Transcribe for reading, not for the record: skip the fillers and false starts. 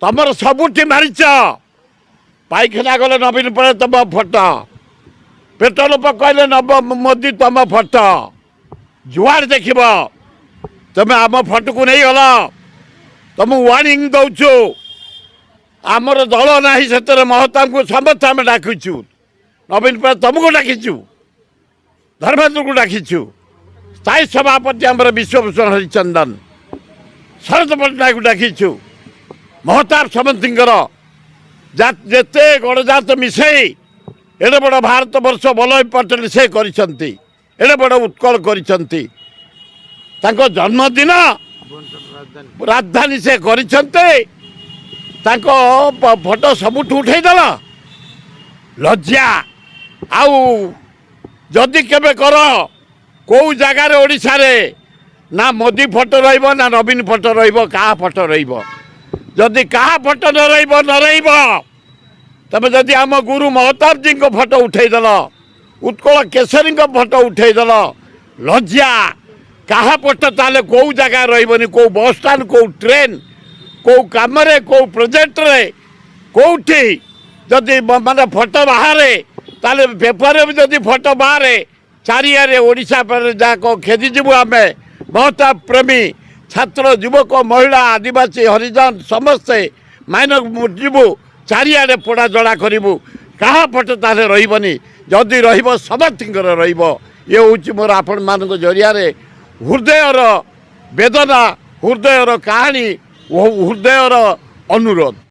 तुमर सबुठी मारिच पाइखाना गले नवीन पट्टनायक तुम फोटो पेट्रोल पकड़े नव मोदी तुम फोटो जुआड़ देख तुम आम फोटो को नहीं गल तुम वार्निंग दौचु आमर दल ना से महता को समस्त आम डाकुचु नवीन पट्टनायक तुमको डाकिचु धर्मेंद्र को डाकिचु स्थायी सभापति आम विश्वभूषण हरिचंदन शरद पट्टनायक को डाकिचु महताब समस्तर जेते गणजात मिसई एडे बड़ भारत वर्ष वल्लभ पटेल से एडे बड़ उत्कल कर जन्मदिन राजधानी से फोटो सबुठ उठेदेल लज्जा आउ जदि केबे कर कौ जगार ओडिशा रे ना मोदी फोटो रहिबो ना नवीन फोटो रहिबो का फोटो रहिबो जदि का फोटो न रहिबो तबे जदि आम गुरु महताब जी को फोटो उठेदेल उत्कल केशरी फोटो उठेदेल लज्जा क्या फोटो ताले कौ जगह रही कौ बस स्टाण्ड कौ ट्रेन कौ कम कौ प्रोजेक्ट रे कौटी जदि माने फोटो बाहर ताले पेपर में जदि फोटो बाहर चारियारे ओडिशा पर जाक खेदीजु आम महताब प्रेमी छात्र युवक महिला आदिवासी हरिजन समस्ते माइनर जीवु चारियारे पोड़ा जड़ा करूँ क्या फोटो ताले रही जदि समस्त ये हूँ मोर आपण मान जरिया हृदयर वेदना हृदयर कहानी हृदयर अनुरोध।